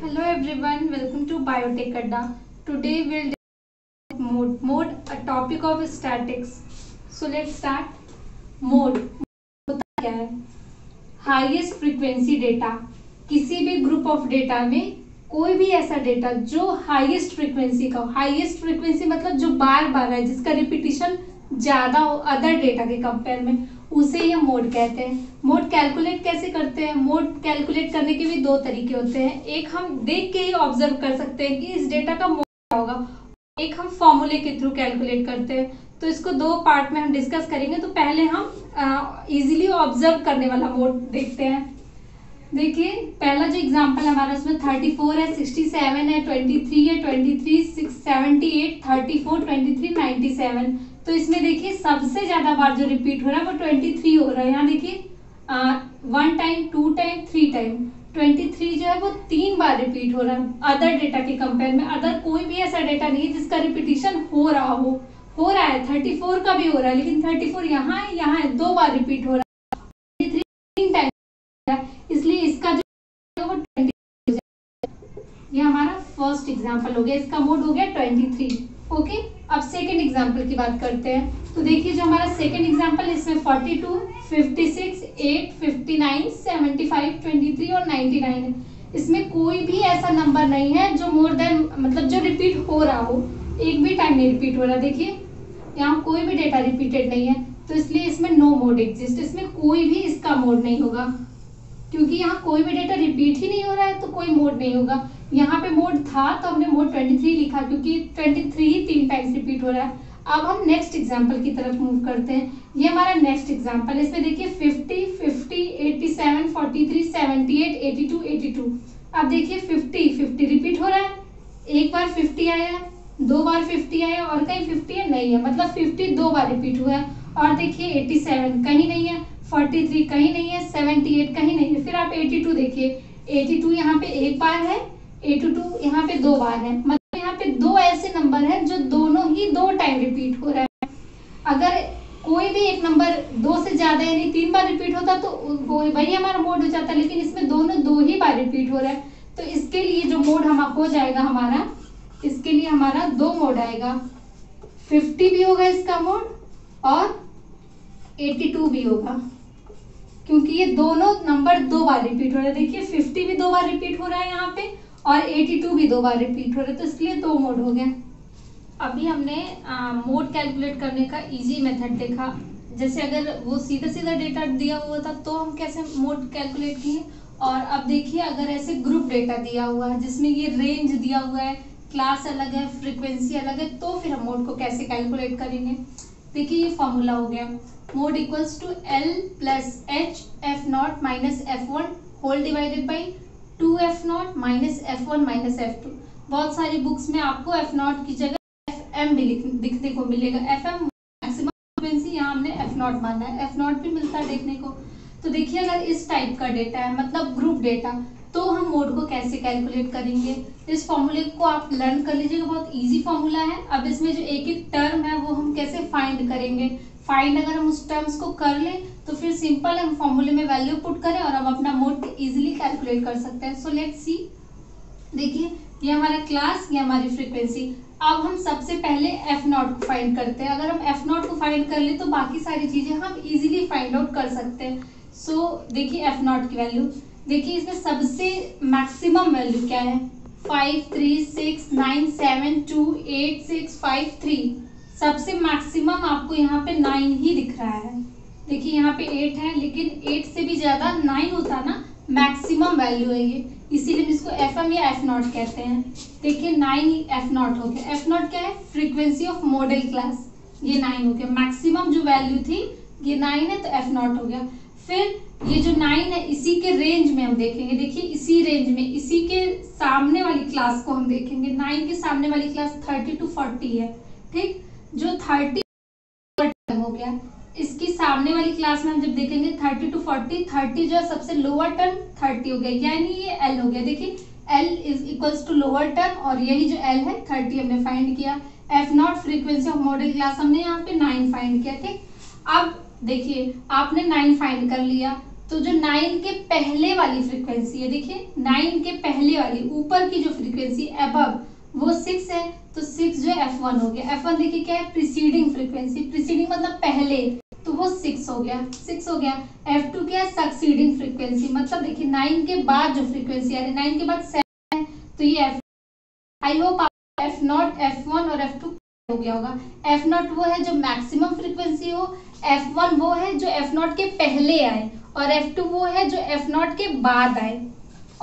Hello everyone, welcome to Biotech Adda. Today we'll discuss mode, a topic of statics. So let's start. Mode होता क्या है? Highest frequency data, किसी भी group of data में कोई भी ऐसा डेटा जो हाईएस्ट फ्रीक्वेंसी का हो, हाईएस्ट फ्रीक्वेंसी मतलब जो बार बार है, जिसका रिपीटिशन ज्यादा हो अदर डेटा के कंपेयर में, उसे ये मोड कहते हैं। मोड कैलकुलेट कैसे करते हैं? मोड कैलकुलेट करने के भी दो तरीके होते हैं। एक हम देख के ही ऑब्जर्व कर सकते हैं कि इस डेटा का मोड क्या होगा, एक हम फॉर्मूले के थ्रू कैलकुलेट करते हैं। तो इसको दो पार्ट में हम डिस्कस करेंगे। तो पहले हम इजीली ऑब्जर्व करने वाला मोड देखते हैं। देखिए पहला जो एग्जांपल हमारा उसमें 34 है, 67 है, 23 है, 23, 78, 34, 23, 97। तो इसमें देखिए सबसे ज्यादा बार जो रिपीट हो रहा है वो 23 हो रहा है। यहाँ देखिए 1 टाइम, 2 टाइम, 3 टाइम। 23 जो है वो 3 बार रिपीट हो रहा है अदर डेटा के कंपेयर में। अदर कोई भी ऐसा डेटा नहीं है जिसका रिपीटिशन हो रहा है। 34 का भी हो रहा है, लेकिन 34 यहाँ है 2 बार रिपीट हो रहा है, 3 टाइम, इसलिए इसका जो वो 20। ये हमारा फर्स्ट एग्जांपल हो गया, इसका मोड हो गया 23। ओके, अब सेकंड एग्जांपल की बात करते हैं। तो देखिए जो हमारा सेकंड एग्जांपल है इसमें 42, 56, 8, 59, 75, 23 और 99 है। इसमें कोई भी ऐसा नंबर नहीं है जो मोर देन मतलब जो रिपीट हो रहा हो, एक भी टाइम नहीं रिपीट हो रहा। देखिए यहाँ कोई भी डेटा रिपीटेड नहीं है, तो इसलिए इसमें नो मोड एग्जिस्ट, इसमें कोई भी इसका मोड नहीं होगा, क्योंकि यहाँ कोई भी डेटा रिपीट ही नहीं हो रहा है तो कोई मोड नहीं होगा। यहाँ पे मोड था तो हमने मोड 23 लिखा, क्योंकि 23 ही 3 टाइम्स रिपीट हो रहा है। अब हम नेक्स्ट एग्जांपल की तरफ मूव करते हैं। ये हमारा नेक्स्ट एग्जांपल है। इसमें देखिए 50, 87, 43, 78, 82, 82। अब देखिए 50 रिपीट हो रहा है, एक बार 50 आया, 2 बार 50 आया, और कहीं 50 है नहीं है, मतलब 50 2 बार रिपीट हुआ है। और देखिए 87 कहीं नहीं है, 43 कहीं नहीं है, 78 कहीं नहीं है। फिर आप 82 देखिए, 82 यहाँ पे एक बार है, 82 यहाँ पे 2 बार है, मतलब यहाँ पे 2 ऐसे नंबर है जो दोनों ही 2 टाइम रिपीट हो रहा है। अगर कोई भी एक नंबर 2 से ज्यादा यानी 3 बार रिपीट होता तो वही हमारा मोड हो जाता, लेकिन इसमें दोनों 2 ही बार रिपीट हो रहा है। तो इसके लिए जो मोड हम हो जाएगा हमारा, इसके लिए हमारा 2 मोड आएगा। 50 भी होगा इसका मोड और 82 भी होगा, क्योंकि ये दोनों नंबर 2 बार रिपीट हो रहे हैं। देखिए 50 भी 2 बार रिपीट हो रहा है यहाँ पे, और 82 भी 2 बार रिपीट हो रहा है, तो इसलिए 2 मोड हो गए। अभी हमने मोड कैलकुलेट करने का इजी मेथड देखा। जैसे अगर वो सीधा सीधा डेटा दिया हुआ था तो हम कैसे मोड कैलकुलेट किए, और अब देखिए अगर ऐसे ग्रुप डेटा दिया हुआ है जिसमें ये रेंज दिया हुआ है, क्लास अलग है, फ्रीक्वेंसी अलग है, तो फिर हम मोड को कैसे कैलकुलेट करेंगे। देखिए ये फॉर्मूला हो गया, mode equals to L plus H F0 minus F1 whole divided by 2F0 minus F1 minus F2। बहुत सारी बुक्स में आपको F0 की जगह FM भी दिखने को मिलेगा। FM मैक्सिमम फ्रीक्वेंसी, यहाँ हमने F0 माना है, F0 भी मिलता है देखने को। तो देखिए अगर इस टाइप का डेटा है, मतलब ग्रुप डेटा, तो हम मोड को कैसे कैलकुलेट करेंगे। इस फॉर्मूले को आप लर्न कर लीजिएगा, बहुत इजी फॉर्मूला है। अब इसमें जो एक एक टर्म है वो हम कैसे फाइंड करेंगे। फाइंड अगर हम उस टर्म्स को कर लें तो फिर सिंपल हम फॉर्मूले में वैल्यू पुट करें और हम अपना मोड इजीली कैलकुलेट कर सकते हैं। So let's see. देखिए ये हमारा क्लास, ये हमारी फ्रीक्वेंसी। अब हम सबसे पहले F0 को फाइंड करते हैं। अगर हम F0 को फाइंड कर ले तो बाकी सारी चीजें हम इजीली फाइंड आउट कर सकते हैं। सो देखिए F0 की वैल्यू, देखिए इसमें सबसे मैक्सिमम वैल्यू क्या है, 5, 3, 6, 9, 7, 2, 8, 6, 5, 3। सबसे मैक्सिमम आपको यहाँ पे 9 ही दिख रहा है। देखिए यहाँ पे 8 है, लेकिन 8 से भी ज्यादा 9 होता ना, मैक्सिमम वैल्यू है ये, इसीलिए हम इसको FM या F0 कहते हैं। देखिए 9 F0 हो गया। F0 क्या है, फ्रीक्वेंसी ऑफ मॉडल क्लास, ये 9 हो गया। मैक्सिमम जो वैल्यू थी ये 9 है, तो F0 हो गया। फिर ये जो 9 है इसी के रेंज में हम देखेंगे। देखिए इसी रेंज में, इसी के सामने वाली क्लास को हम देखेंगे। 9 के सामने वाली क्लास 30 to 40 है, ठीक। जो 30 हो गया, इसकी सामने वाली क्लास में हम जब देखेंगे 30 to 40, 30 जो है सबसे लोअर टर्म 30 हो गया, यानी ये L हो गया। देखिए L is equals to lower term, और यही जो L है 30 हमने फाइंड किया। F0 frequency of model class हमने यहाँ पे 9 फाइंड किया, ठीक। अब देखिए आपने 9 फाइंड कर लिया, तो जो 9 के पहले वाली फ्रीक्वेंसी है, देखिए 9 के पहले वाली ऊपर की जो फ्रीक्वेंसी अबव वो 6 है, तो 6 जो F1 हो गया। F1 देखिए क्या है, प्रीसीडिंग फ्रीक्वेंसी, प्रीसीडिंग मतलब पहले, तो वो 6 हो गया, 6 हो गया। F2 क्या है, सक्सीडिंग फ्रीक्वेंसी, मतलब देखिए 9 के बाद जो फ्रीक्वेंसी आ रही है, 9 के बाद 7 है, तो ये F। आई होप आप F0, F1 और F2 हो गया होगा। F0 वो है जो मैक्सिमम फ्रीक्वेंसी हो, F1 वो है जो F0 के पहले आए, और F2 वो है जो F0 के बाद आए।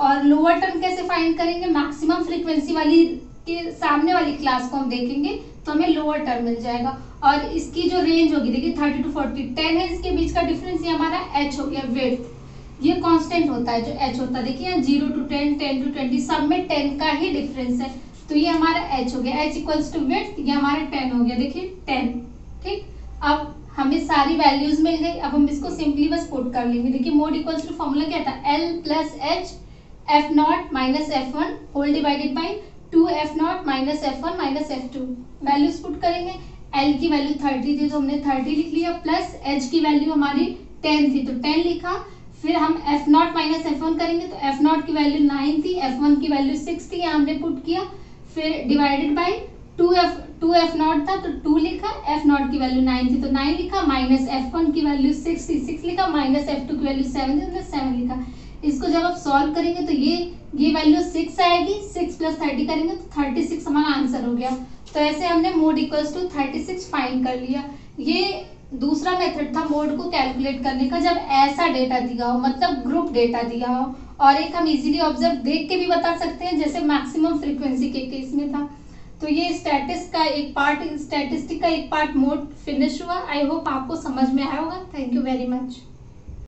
और लोअर टर्म कैसे फाइंड करेंगे, मैक्सिमम फ्रीक्वेंसी वाली के सामने वाली क्लास को हम देखेंगे तो हमें लोअर टर्म मिल जाएगा। और इसकी जो रेंज होगी देखिए 30 to 40, 10 है, इसके बीच का डिफरेंस ये हमारा h हो गया, विड्थ। ये कांस्टेंट होता है जो h होता है, देखिए 0 to 10, 10 to 20, सब में 10 का ही डिफरेंस है, तो ये हमारा h हो गया, h इक्वल्स टू विड्थ, ये हमारा 10 हो गया, देखिए 10। ठीक, अब हमें सारी वैल्यूज मिल गई, अब हम इसको सिंपली बस पुट कर लेंगे। देखिए मोड इक्वल्स टू फॉर्मूला क्या था, L plus H F0 minus F1 whole divided by 2F0 minus F1 minus F2। Values put करेंगे, L की वैल्यू 30 थी तो हमने 30 लिख लिया, प्लस H की वैल्यू हमारी 10 थी तो 10 लिखा। फिर हम F0 माइनस F1 करेंगे तो F0 की वैल्यू 9 थी, F1 की वैल्यू 6 थी, हमने पुट किया। फिर डिवाइडेड बाई 2F0 था तो 2 लिखा, F0 की वैल्यू 9 थी तो 9 लिखा, माइनस F1 की वैल्यू 6 थी, 6 लिखा, माइनस F2 की वैल्यू 7 थी तो 7 लिखा। इसको जब आप सॉल्व करेंगे तो ये वैल्यू 6 आएगी, 6 प्लस 30 करेंगे तो 36 हमारा आंसर हो गया। तो ऐसे हमने मोड इक्वल्स टू 36 फाइंड कर लिया। ये दूसरा मेथड था मोड को कैलकुलेट करने का, जब ऐसा डेटा दिया हो, मतलब ग्रुप डेटा दिया हो। और एक हम इजीली ऑब्जर्व देख के भी बता सकते हैं, जैसे मैक्सिमम फ्रीक्वेंसी के केस में था। तो ये स्टैटिस्टिक का एक पार्ट मोड फिनिश हुआ। आई होप आपको समझ में आया होगा। Thank you very much.